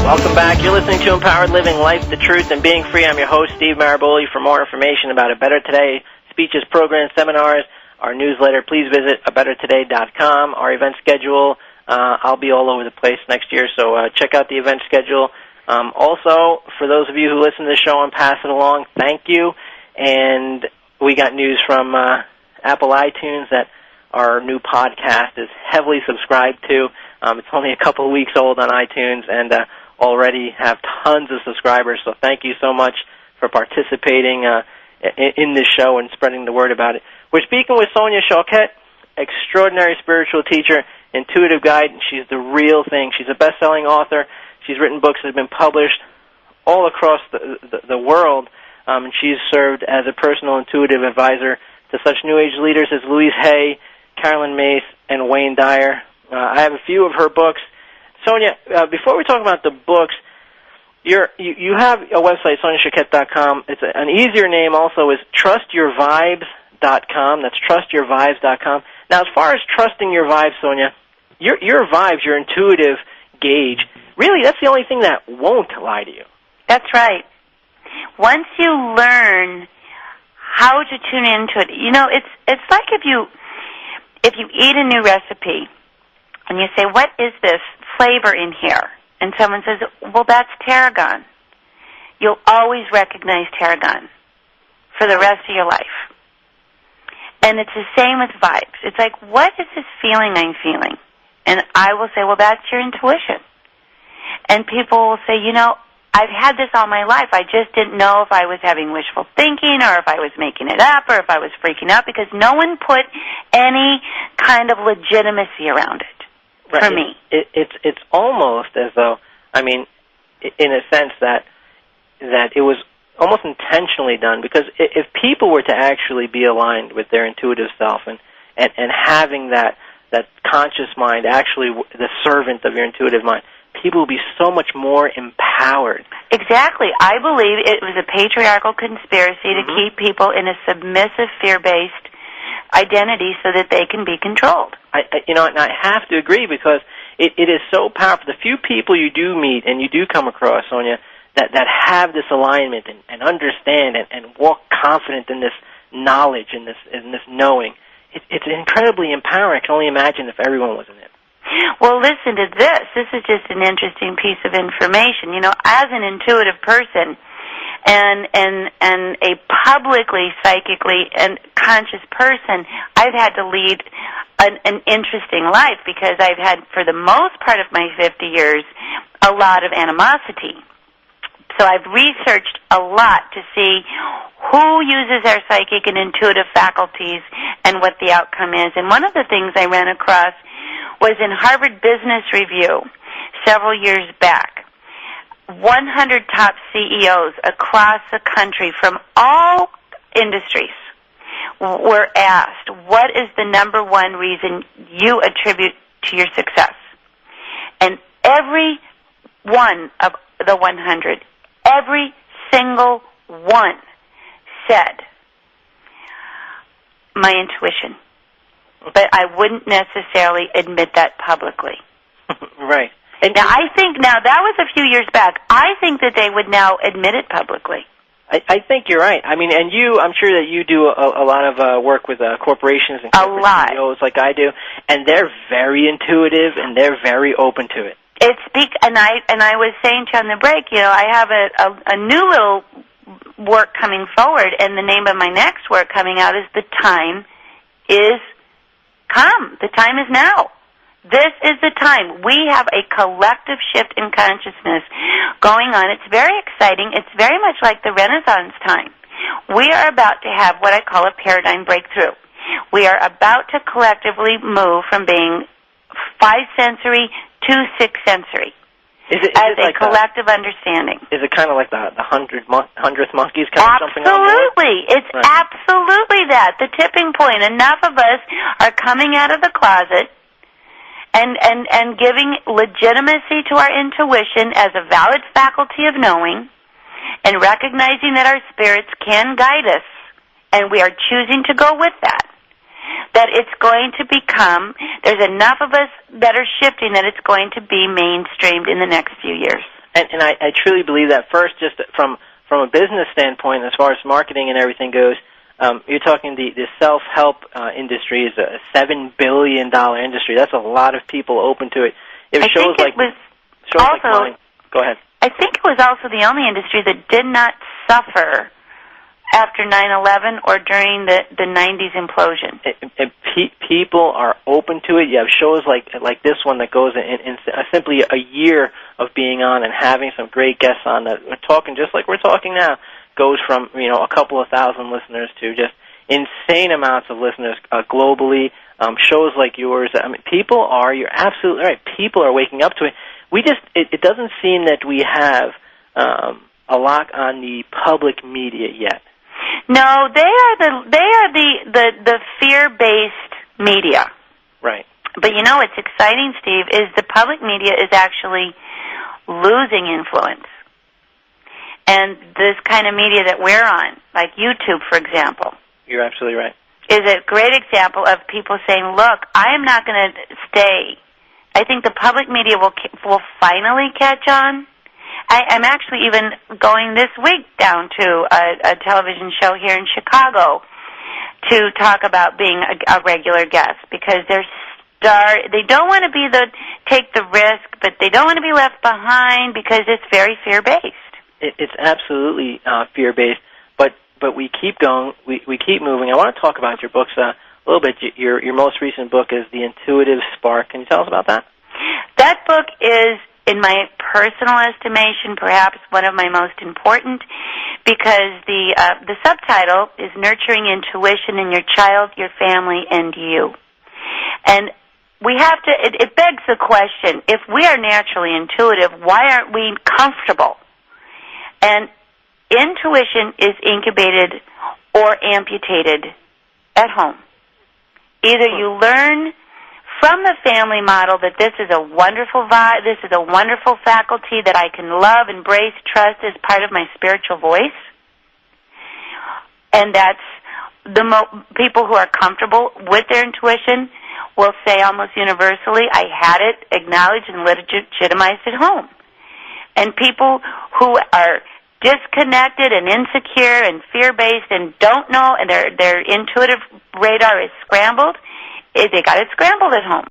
Welcome back. You're listening to Empowered Living, Life, the Truth, and Being Free. I'm your host, Steve Maraboli. For more information about A Better Today, speeches, programs, seminars, our newsletter, please visit abettertoday.com. Our event schedule, I'll be all over the place next year, so check out the event schedule. Also, for those of you who listen to the show and pass it along, thank you. And we got news from Apple iTunes that our new podcast is heavily subscribed to. It's only a couple of weeks old on iTunes and already have tons of subscribers, so thank you so much for participating in this show and spreading the word about it. We're speaking with Sonia Choquette, extraordinary spiritual teacher, intuitive guide, and she's the real thing. She's a best-selling author. She's written books that have been published all across the world, and she's served as a personal intuitive advisor to such New Age leaders as Louise Hay, Carolyn Mace, and Wayne Dyer. I have a few of her books. Sonia, before we talk about the books, you have a website, SoniaChoquette.com. It's an easier name also is TrustYourVibes.com. That's TrustYourVibes.com. Now, as far as trusting your vibes, Sonia, your vibes, your intuitive gauge, really that's the only thing that won't lie to you. That's right. Once you learn how to tune into it, it's like if you eat a new recipe and you say, what is this flavor in here? And someone says, well, that's tarragon. You'll always recognize tarragon for the rest of your life. And it's the same with vibes. It's like, what is this feeling I'm feeling? And I will say, well, that's your intuition. And people will say, I've had this all my life. I just didn't know if I was having wishful thinking or if I was making it up or if I was freaking out because no one put any kind of legitimacy around it. For me. It's almost as though, in a sense that it was almost intentionally done, because if people were to actually be aligned with their intuitive self and having that conscious mind, actually the servant of your intuitive mind, people will be so much more empowered. Exactly. I believe it was a patriarchal conspiracy to keep people in a submissive, fear-based identity so that they can be controlled. And I have to agree, because it is so powerful. The few people you do meet and you do come across, Sonia, that have this alignment and understand and walk confident in this knowledge and this knowing, it's incredibly empowering. I can only imagine if everyone was in it. Well, listen to this. This is just an interesting piece of information. As an intuitive person and a publicly, psychically, and conscious person, I've had to lead an interesting life because I've had, for the most part of my 50 years, a lot of animosity. So I've researched a lot to see who uses our psychic and intuitive faculties and what the outcome is. And one of the things I ran across was in Harvard Business Review several years back. 100 top CEOs across the country from all industries were asked, what is the number one reason you attribute to your success? And every one of the 100, every single one said, my intuition. But I wouldn't necessarily admit that publicly. Right. Now, that was a few years back. I think that they would now admit it publicly. I think you're right. I'm sure that you do a lot of work with corporations and corporate CEOs like I do, and they're very intuitive and they're very open to it. And I was saying to you on the break, I have a new little work coming forward, and the name of my next work coming out is The Time Is Come. The time is now. This is the time. We have a collective shift in consciousness going on. It's very exciting. It's very much like the Renaissance time. We are about to have what I call a paradigm breakthrough. We are about to collectively move from being 5-sensory to 6-sensory as a collective understanding. Is it kind of like the 100th monkeys kind of jumping on board? Absolutely. It's absolutely that. The tipping point. Enough of us are coming out of the closet and giving legitimacy to our intuition as a valid faculty of knowing and recognizing that our spirits can guide us, and we are choosing to go with that. That it's going to become, there's enough of us that are shifting that it's going to be mainstreamed in the next few years. And I truly believe that. First, just from a business standpoint, as far as marketing and everything goes, you're talking the self-help industry is a $7 billion industry. That's a lot of people open to it. If shows like mine, go ahead. I think it was also the only industry that did not suffer after 9/11 or during the 90s implosion. People are open to it. You have shows like this one that goes in simply a year of being on and having some great guests on that we're talking just like we're talking now, goes from a couple of thousand listeners to just insane amounts of listeners globally. Shows like yours. I mean, you're absolutely right. People are waking up to it. It doesn't seem that we have a lock on the public media yet. No, they are the fear-based media. Right. But what's exciting, Steve, is the public media is actually losing influence. And this kind of media that we're on, like YouTube, for example. You're absolutely right. Is a great example of people saying, look, I am not going to stay. I think the public media will finally catch on. I'm actually even going this week down to a television show here in Chicago to talk about being a regular guest because they don't want to take the risk, but they don't want to be left behind because it's very fear-based. It's absolutely fear-based, but we keep going, we keep moving. I want to talk about your books a little bit. Your most recent book is The Intuitive Spark. Can you tell us about that? That book is, in my personal estimation, perhaps one of my most important, because the subtitle is Nurturing Intuition in Your Child, Your Family, and You. And we have to, it begs the question, if we are naturally intuitive, why aren't we comfortable? And intuition is incubated or amputated at home. Either you learn from the family model that this is a wonderful this is a wonderful faculty that I can love, embrace, trust as part of my spiritual voice, and that's people who are comfortable with their intuition will say almost universally, I had it acknowledged and legitimized at home. And people who are disconnected and insecure and fear-based and don't know, and their intuitive radar is scrambled, they got it scrambled at home.